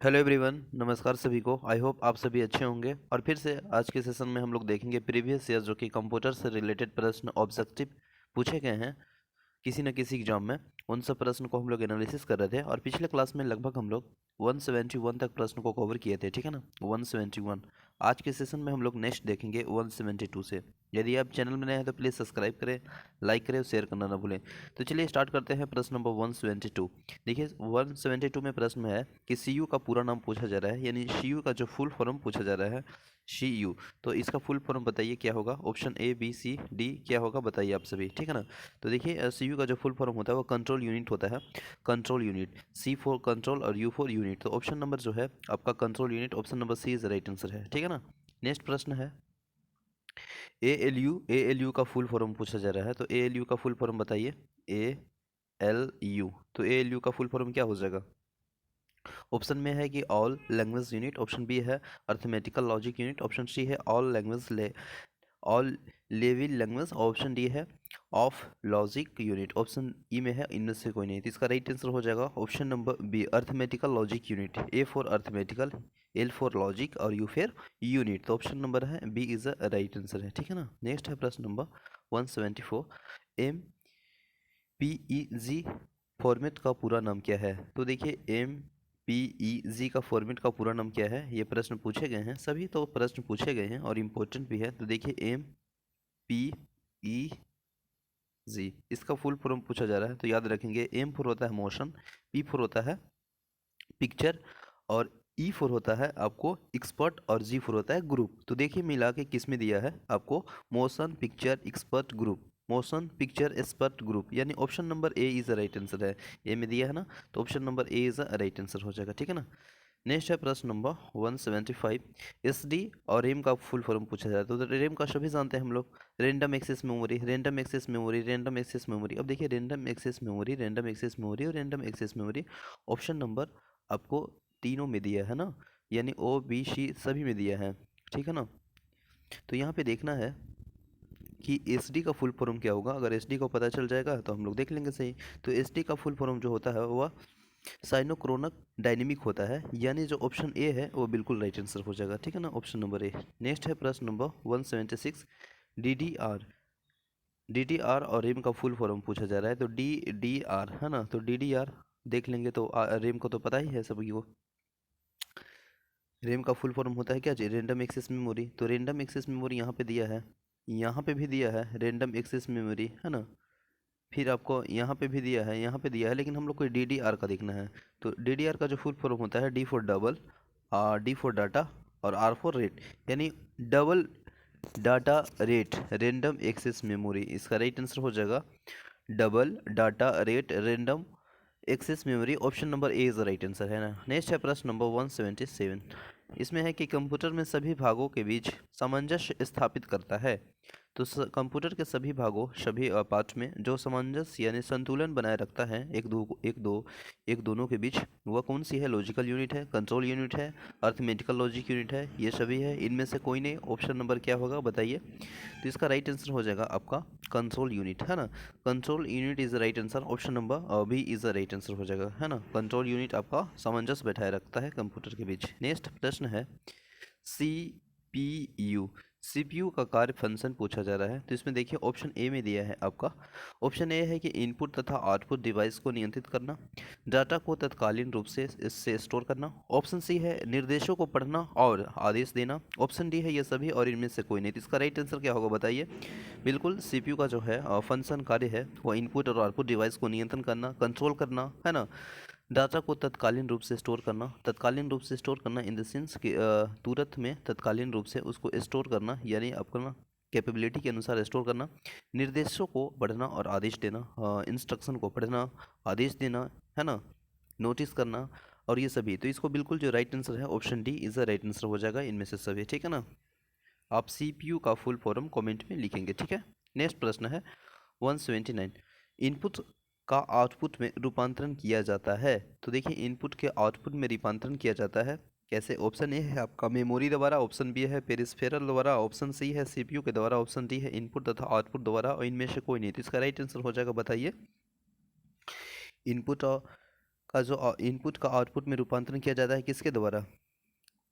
Hello everyone, नमस्कार सभी को। आई होप आप सभी अच्छे होंगे। और फिर से आज के सेशन में हम लोग देखेंगे प्रीवियस ईयर जो कि कंप्यूटर से रिलेटेड प्रश्न ऑब्जेक्टिव पूछे गए हैं किसी न किसी एग्जाम में। उन सब प्रश्न को हम लोग एनालिसिस कर रहे थे और पिछले क्लास में लगभग हम लोग 171 तक प्रश्न को कवर किए थे, ठीक है ना। 171। आज के सेशन में हम लोग नेक्स्ट देखेंगे 172 से। यदि आप चैनल में नए हैं तो प्लीज़ सब्सक्राइब करें, लाइक करें और शेयर करना ना भूलें। तो चलिए स्टार्ट करते हैं प्रश्न नंबर 172। देखिए 172 में प्रश्न है कि सीयू का पूरा नाम पूछा जा रहा है, यानी सीयू का जो फुल फॉर्म पूछा जा रहा है सीयू। तो इसका फुल फॉर्म बताइए क्या होगा। Option A B C D क्या होगा बताइए आप सभी, ठीक है ना। तो देखिए सीयू का जो फुल फॉर्म होता है वो कंट्रोल यूनिट होता है। Control unit, C for control और यू फॉर यूनिट। तो ऑप्शन नंबर जो है आपका control unit, option number C is right answer है, ठीक है ना। नेक्स्ट प्रश्न है ए एल यू का फुल फॉर्म पूछा जा रहा है। तो ए एल यू का फुल फॉर्म बताइए। ए एल यू, तो ए एल यू का फुल फॉर्म क्या हो जाएगा। ऑप्शन में है कि all language unit, option B है arithmetical logic unit, option C है all level language, option D है of logic unit, option E में है इनमें से कोई नहीं। तो इसका राइट आंसर हो जाएगा option number B arithmetical logic unit. A for arithmetical, L for logic और यू फिर यूनिट। तो ऑप्शन नंबर है B is a right answer है, ठीक है ना। नेक्स्ट है प्रश्न number 174। M P E G format का पूरा नाम क्या है। तो देखिए एम पी ई जी का फॉर्मेट का पूरा नाम क्या है, ये प्रश्न पूछे गए हैं सभी। तो प्रश्न पूछे गए हैं और इम्पोर्टेंट भी है। तो देखिए एम पी ई जी इसका फुल फॉर्म पूछा जा रहा है। तो याद रखेंगे एम फॉर होता है मोशन, पी फॉर होता है पिक्चर और ई फॉर होता है आपको एक्सपर्ट और जी फॉर होता है ग्रुप। तो देखिए मिला के किस में दिया है आपको, motion picture expert group, motion picture expert group, यानी option number A is a right answer है। ए में दिया है ना, तो option number A is a right answer हो जाएगा, ठीक है ना। नेक्स्ट है प्रश्न नंबर 175। एस डी और रेम का फुल फॉर्म पूछा जाता है। तो रेम का सभी जानते हैं हम लोग, random access memory, random access memory, random access memory. अब देखिए random access memory, random access memory और random access memory option number आपको तीनों में दिया है ना, यानी ओ बी सी सभी में दिया है, ठीक है ना। तो यहाँ पे देखना है कि एस डी का फुल फॉर्म क्या होगा। अगर एस डी को पता चल जाएगा तो हम लोग देख लेंगे सही। तो एस डी का फुल फॉर्म जो होता है वह साइनोक्रोनक डायनेमिक होता है, यानी जो ऑप्शन ए है वो बिल्कुल राइट आंसर हो जाएगा, ठीक है ना, ऑप्शन नंबर ए। नेक्स्ट है प्रश्न number 176। D D R, D D R और रेम का फुल फॉर्म पूछा जा रहा है। तो डी डी आर है ना, तो डी डी आर देख लेंगे। तो रेम को तो पता ही है सभी को। रेम का फुल फॉर्म होता है क्या जी, रेंडम एक्सेस मेमोरी। तो रेंडम एक्सेस मेमोरी यहाँ पे दिया है, यहाँ पे भी दिया है रेंडम एक्सेस मेमोरी, है ना। फिर आपको यहाँ पे भी दिया है, यहाँ पे दिया है, लेकिन हम लोग को डी डी आर का देखना है। तो डी डी आर का जो फुल फॉर्म होता है D for double, D for data और आर फॉर रेट, यानी double data rate random access memory. इसका राइट आंसर हो जाएगा double data rate random access memory, option number A is the right answer, है ना। Next है प्रश्न number 177। इसमें है कि कंप्यूटर में सभी भागों के बीच सामंजस्य स्थापित करता है। तो कंप्यूटर के सभी भागों, सभी पार्ट में जो सामंजस्य यानी संतुलन बनाए रखता है एक दोनों के बीच, वह कौन सी है। लॉजिकल यूनिट है, कंट्रोल यूनिट है, अर्थमेटिकल लॉजिक यूनिट है, ये सभी है, इनमें से कोई नहीं। ऑप्शन नंबर क्या होगा बताइए। तो इसका राइट आंसर हो जाएगा आपका कंट्रोल यूनिट, है ना। Control unit is the right answer, option number B is the right answer हो जाएगा, है ना। कंट्रोल यूनिट आपका सामंजस्य बैठाए रखता है कंप्यूटर के बीच। नेक्स्ट प्रश्न है सी पी यू, सीपीयू का कार्य फंक्शन पूछा जा रहा है। तो इसमें देखिए ऑप्शन ए में दिया है आपका, ऑप्शन ए है कि इनपुट तथा आउटपुट डिवाइस को नियंत्रित करना, डाटा को तत्कालीन रूप से इससे स्टोर करना, ऑप्शन सी है निर्देशों को पढ़ना और आदेश देना, ऑप्शन डी है ये सभी और इनमें से कोई नहीं। तो इसका राइट आंसर क्या होगा बताइए। बिल्कुल सीपीयू का जो है फंक्शन कार्य है वो इनपुट और आउटपुट डिवाइस को नियंत्रण करना, कंट्रोल करना, है ना। डाटा को तत्कालीन रूप से स्टोर करना, तत्कालीन रूप से स्टोर करना इन द सेंस कि तुरंत में तत्कालीन रूप से उसको स्टोर करना, यानी अपना कैपेबिलिटी के अनुसार स्टोर करना, निर्देशों को पढ़ना और आदेश देना, इंस्ट्रक्शन को पढ़ना, आदेश देना, है ना, नोटिस करना और ये सभी। तो इसको बिल्कुल जो राइट आंसर है option D is the right answer हो जाएगा इनमें से सभी, ठीक है ना। आप सीपीयू का फुल फॉर्म कमेंट में लिखेंगे, ठीक है। नेक्स्ट प्रश्न है 179। इनपुट का आउटपुट में रूपांतरण किया जाता है। तो देखिए इनपुट के आउटपुट में रूपांतरण किया जाता है कैसे। ऑप्शन ए है आपका मेमोरी द्वारा, ऑप्शन बी है पेरिफेरल द्वारा, ऑप्शन सी है सीपीयू के द्वारा, ऑप्शन डी है इनपुट तथा आउटपुट द्वारा और इनमें से कोई नहीं। तो इसका राइट आंसर हो जाएगा बताइए इनपुट का जो इनपुट का आउटपुट में रूपांतरण किया जाता है किसके द्वारा?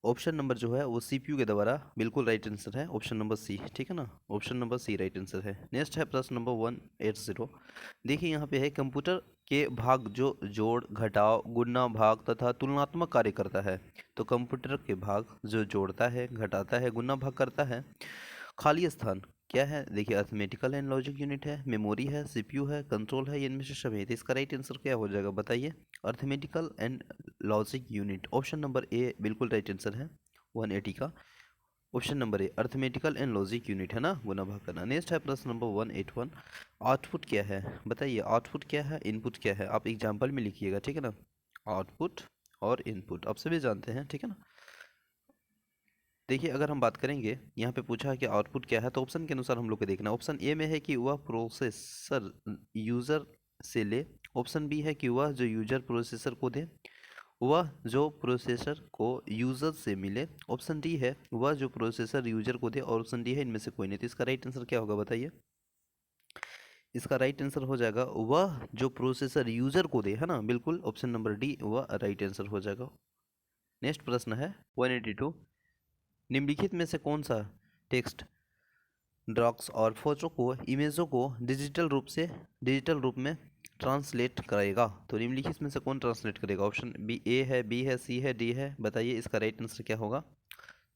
ऑप्शन नंबर जो है वो सीपीयू के द्वारा। बिल्कुल राइट आंसर है ऑप्शन नंबर सी, ठीक है ना, option number C right answer है। नेक्स्ट है प्रश्न नंबर 180। देखिए यहाँ पे है कंप्यूटर के भाग जो जोड़, घटाव, गुणा, भाग तथा तुलनात्मक कार्य करता है। तो कंप्यूटर के भाग जो जोड़ता है, घटाता है, गुणा भाग करता है। खाली स्थान क्या है? देखिए अर्थमेटिकल एंड लॉजिक यूनिट है, मेमोरी है, सीपीयू है, कंट्रोल है, इनमें से सभी है। तो इसका राइट आंसर क्या हो जाएगा बताइए? Arithmetical and logic unit, option number ए बिल्कुल राइट आंसर है 180 का। Option number A arithmetical and logic unit है ना, गुना भाग करना। नेक्स्ट है प्रश्न नंबर 181। आउटपुट क्या है बताइए? आउटपुट क्या है, इनपुट क्या है? आप एग्जाम्पल में लिखिएगा, ठीक है ना। आउटपुट और इनपुट आप सभी जानते हैं, ठीक है ना। देखिए अगर हम बात करेंगे, यहाँ पे पूछा है कि आउटपुट क्या है, तो ऑप्शन के अनुसार हम लोग को देखना। ऑप्शन ए में है कि वह प्रोसेसर यूज़र से ले। ऑप्शन बी है कि वह जो यूजर प्रोसेसर को दे, वह जो प्रोसेसर को यूज़र से मिले। ऑप्शन डी है वह जो प्रोसेसर यूजर को दे, और ऑप्शन डी है इनमें से कोई नहीं। तो इसका राइट आंसर क्या होगा बताइए? इसका राइट आंसर हो जाएगा वह जो प्रोसेसर यूजर को दे, है ना, बिल्कुल ऑप्शन नंबर डी वह राइट आंसर हो जाएगा। नेक्स्ट प्रश्न है 182। निम्नलिखित में से कौन सा टेक्स्ट ड्रॉक्स और फोटो को, इमेजों को डिजिटल रूप में ट्रांसलेट करेगा? तो निम्नलिखित में से कौन ट्रांसलेट करेगा? ऑप्शन बी ए है, बी है, सी है, डी है। बताइए इसका राइट आंसर क्या होगा?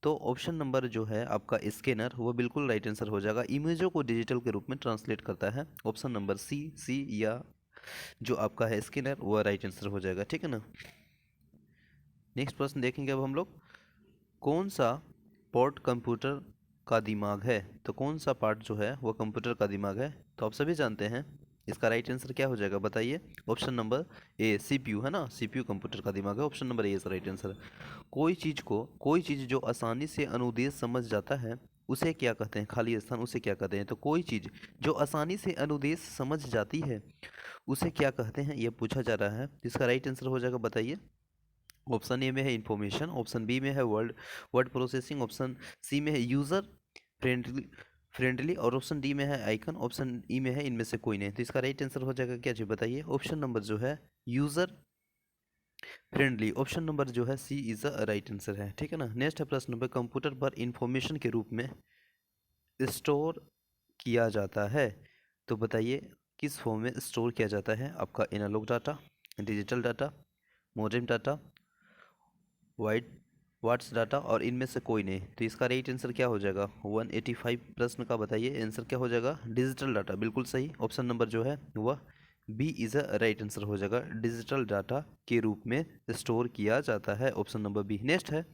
तो ऑप्शन नंबर जो है आपका स्कैनर, वो बिल्कुल राइट आंसर हो जाएगा। इमेजों को डिजिटल के रूप में ट्रांसलेट करता है ऑप्शन नंबर सी या जो आपका है स्कैनर, वो राइट आंसर हो जाएगा, ठीक है ना। नेक्स्ट प्रश्न देखेंगे अब हम लोग। कौन सा पार्ट कंप्यूटर का दिमाग है? तो कौन सा पार्ट जो है वो कंप्यूटर का दिमाग है? तो आप सभी जानते हैं, इसका राइट आंसर क्या हो जाएगा बताइए? ऑप्शन नंबर ए सीपीयू, है ना, सीपीयू कंप्यूटर का दिमाग है, ऑप्शन नंबर ए इसका राइट आंसर है। कोई चीज़ जो आसानी से अनुदेश समझ जाता है उसे क्या कहते हैं? खाली स्थान, उसे क्या कहते हैं? तो कोई चीज़ जो आसानी से अनुदेश समझ जाती है उसे क्या कहते हैं, यह पूछा जा रहा है। इसका राइट आंसर हो जाएगा बताइए? ऑप्शन ए में है इंफॉर्मेशन, ऑप्शन बी में है word word processing, option C में है यूज़र फ्रेंडली और ऑप्शन डी में है आइकन, ऑप्शन ई में है इनमें से कोई नहीं। तो इसका राइट आंसर हो जाएगा क्या जी बताइए? ऑप्शन नंबर जो है यूज़र फ्रेंडली, ऑप्शन नंबर जो है सी इज़ द राइट आंसर है, ठीक है ना। नेक्स्ट है प्रश्न नंबर, कंप्यूटर पर इंफॉर्मेशन के रूप में स्टोर किया जाता है, तो बताइए किस फॉर्म में स्टोर किया जाता है? आपका analogue data, digital data, modem data, white watts data, और इनमें से कोई नहीं। तो इसका राइट आंसर क्या हो जाएगा? 185 प्रश्न का बताइए आंसर क्या हो जाएगा? डिजिटल डाटा, बिल्कुल सही, ऑप्शन नंबर जो है वह B is a right answer हो जाएगा। डिजिटल डाटा के रूप में स्टोर किया जाता है, ऑप्शन नंबर बी। नेक्स्ट है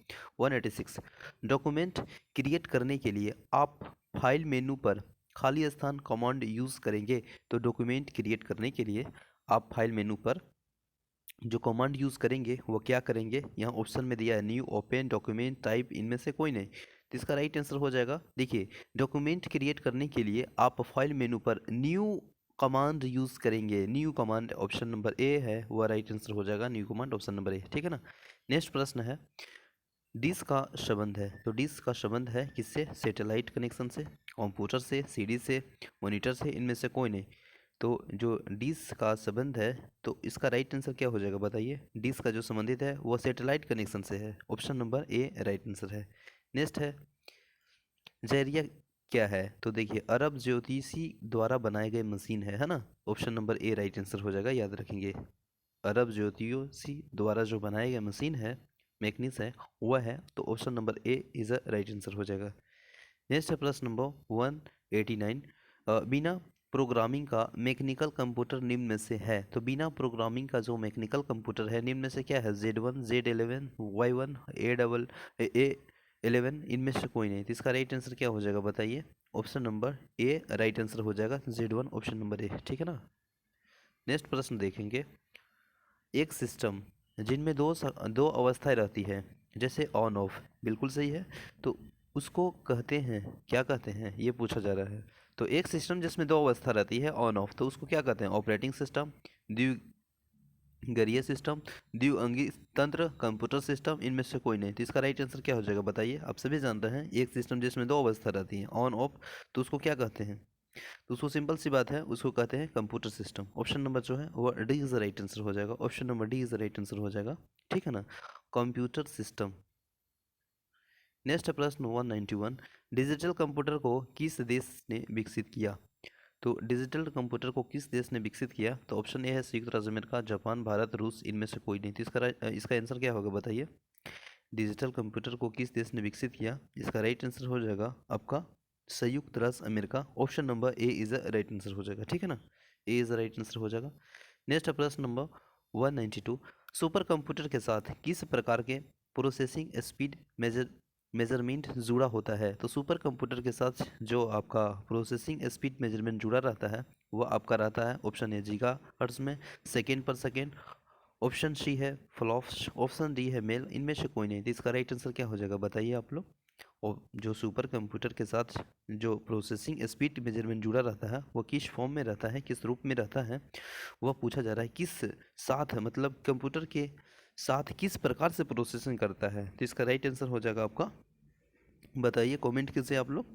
186। डॉक्यूमेंट क्रिएट करने के लिए आप फाइल मेनू पर खाली स्थान कमांड यूज़ करेंगे। तो डॉक्यूमेंट क्रिएट करने के लिए आप फाइल मेनू पर जो कमांड यूज़ करेंगे वो क्या करेंगे? यहाँ ऑप्शन में दिया है न्यू, ओपन, डॉक्यूमेंट, टाइप, इनमें से कोई नहीं। तो इसका राइट आंसर हो जाएगा, देखिए डॉक्यूमेंट क्रिएट करने के लिए आप फाइल मेनू पर न्यू कमांड यूज़ करेंगे। न्यू कमांड ऑप्शन नंबर ए है, वह राइट आंसर हो जाएगा न्यू कमांड, ऑप्शन नंबर ए, ठीक है ना। नेक्स्ट प्रश्न है डिश का संबंध है, तो डिश का संबंध है किससे? सैटेलाइट कनेक्शन से, कंप्यूटर से, सीडी से, मॉनिटर से, इनमें से कोई नहीं। तो जो डिश का संबंध है, तो इसका राइट आंसर क्या हो जाएगा बताइए? डिश का जो संबंधित है वो सैटेलाइट कनेक्शन से है, ऑप्शन नंबर ए राइट आंसर है। नेक्स्ट है जैरिया क्या है? तो देखिए अरब ज्योतिषी द्वारा बनाए गए मशीन है ना, ऑप्शन नंबर ए राइट आंसर हो जाएगा, याद रखेंगे। अरब ज्योतिषी द्वारा जो बनाए गए मशीन है, मैग्नीस है, वह है, तो option number A is a right answer हो जाएगा। नेक्स्ट है प्रश्न नंबर 189। बिना प्रोग्रामिंग का मैकेनिकल कंप्यूटर निम्न में से है? तो बिना प्रोग्रामिंग का जो मैकेनिकल कंप्यूटर है निम्न में से क्या है? Z1, Z11, Y1, A11, इनमें से कोई नहीं। तो इसका राइट आंसर क्या हो जाएगा बताइए? ऑप्शन नंबर ए राइट आंसर हो जाएगा, Z1, ऑप्शन नंबर ए, ठीक है ना। नेक्स्ट प्रश्न देखेंगे। एक सिस्टम जिनमें दो अवस्थाएं रहती है, जैसे ऑन ऑफ, बिल्कुल सही है, तो उसको कहते हैं, क्या कहते हैं, ये पूछा जा रहा है। तो एक सिस्टम जिसमें दो अवस्था रहती है ऑन ऑफ, तो उसको क्या कहते हैं? ऑपरेटिंग सिस्टम, द्विगरीय सिस्टम, द्विअंगी तंत्र, कंप्यूटर सिस्टम, इनमें से कोई नहीं। तो इसका राइट आंसर क्या हो जाएगा बताइए? आप सभी जानते हैं एक सिस्टम जिसमें दो अवस्था रहती है ऑन ऑफ, तो उसको क्या कहते हैं? तो उसको सिंपल सी बात है, उसको कहते हैं कंप्यूटर सिस्टम। ऑप्शन नंबर जो है वो D is the right answer हो जाएगा, option number D is the right answer हो जाएगा, ठीक है ना, कंप्यूटर सिस्टम। नेक्स्ट प्रश्न 191, डिजिटल कंप्यूटर को किस देश ने विकसित किया? तो डिजिटल कंप्यूटर को किस देश ने विकसित किया? तो ऑप्शन ए है संयुक्त राज्य अमेरिका, जापान, भारत, रूस, इनमें से कोई नहीं। तो इसका आंसर क्या होगा बताइए? डिजिटल कंप्यूटर को किस देश ने विकसित किया? इसका राइट आंसर हो जाएगा आपका संयुक्त राज्य America, option number A is the right answer हो जाएगा, ठीक है ना, ए इज द राइट आंसर हो जाएगा। नेक्स्ट प्रश्न नंबर 192, सुपर कंप्यूटर के साथ किस प्रकार के प्रोसेसिंग स्पीड मेजरमेंट जुड़ा होता है? तो सुपर कंप्यूटर के साथ जो आपका प्रोसेसिंग स्पीड मेजरमेंट जुड़ा रहता है वो आपका रहता है, ऑप्शन ए गीगा हर्ट्ज में, सेकेंड पर सेकेंड, ऑप्शन सी है फ्लॉप्स, ऑप्शन डी है मेल, इनमें से कोई नहीं। तो इसका राइट आंसर क्या हो जाएगा बताइए आप लोग? और जो सुपर कंप्यूटर के साथ जो प्रोसेसिंग स्पीड मेजरमेंट जुड़ा रहता है वो किस फॉर्म में रहता है, किस रूप में रहता है, वह पूछा जा रहा है। किस साथ मतलब कंप्यूटर के साथ किस प्रकार से प्रोसेसिंग करता है? तो इसका राइट आंसर हो जाएगा आपका, बताइए कमेंट कीजिए आप लोग,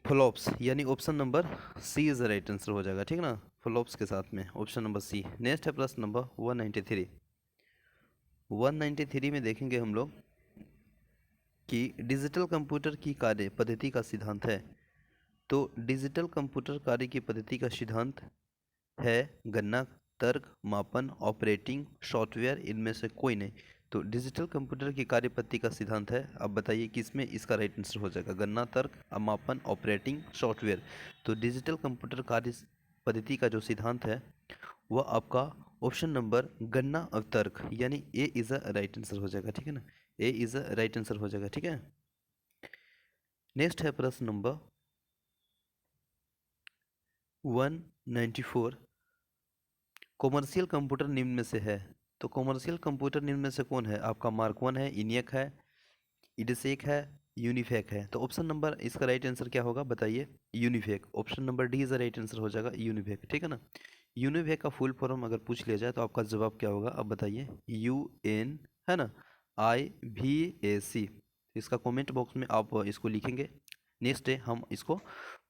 फ्लॉप्स, यानी option number C is the right answer हो जाएगा, ठीक है ना, फ्लॉप्स के साथ में ऑप्शन नंबर सी। नेक्स्ट है प्रश्न नंबर 193। 193 में देखेंगे हम लोग कि डिजिटल कंप्यूटर की कार्य पद्धति का सिद्धांत है। तो डिजिटल कंप्यूटर कार्य की पद्धति का सिद्धांत है गणना, तर्क, मापन, ऑपरेटिंग सॉफ्टवेयर, इनमें से कोई नहीं। तो डिजिटल कंप्यूटर की कार्य पद्धति का सिद्धांत है, अब बताइए किसमें इसका राइट आंसर हो जाएगा? गणना, तर्क, मापन, ऑपरेटिंग सॉफ्टवेयर। तो डिजिटल कंप्यूटर कार्य पद्धति का जो सिद्धांत है वह आपका ऑप्शन नंबर गणना और तर्क, यानी ए इज अ राइट आंसर हो जाएगा, ठीक है ना, ए इज अ राइट आंसर हो जाएगा, ठीक है। नेक्स्ट है प्रश्न नंबर 194, कॉमर्शियल कंप्यूटर निम्न में से है। तो कॉमर्शियल कंप्यूटर निम्न में से कौन है? आपका मार्क वन है, इनियक है, इडसेक है, यूनिफेक है। तो ऑप्शन नंबर इसका राइट आंसर क्या होगा बताइए? यूनिफेक, option number D is the right answer हो जाएगा, यूनिफेक, ठीक है ना। यूनिफेक का फुल फॉर्म अगर पूछ लिया जाए तो आपका जवाब क्या होगा अब बताइए? UN, है ना, IVAC। इसका कमेंट बॉक्स में आप इसको लिखेंगे, नेक्स्ट डे हम इसको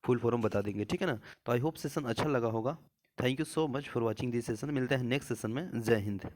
फुल फॉर्म बता देंगे, ठीक है ना। तो आई होप सेशन अच्छा लगा होगा। Thank you so much for watching this session, मिलते हैं नेक्स्ट सेशन में। जय हिंद।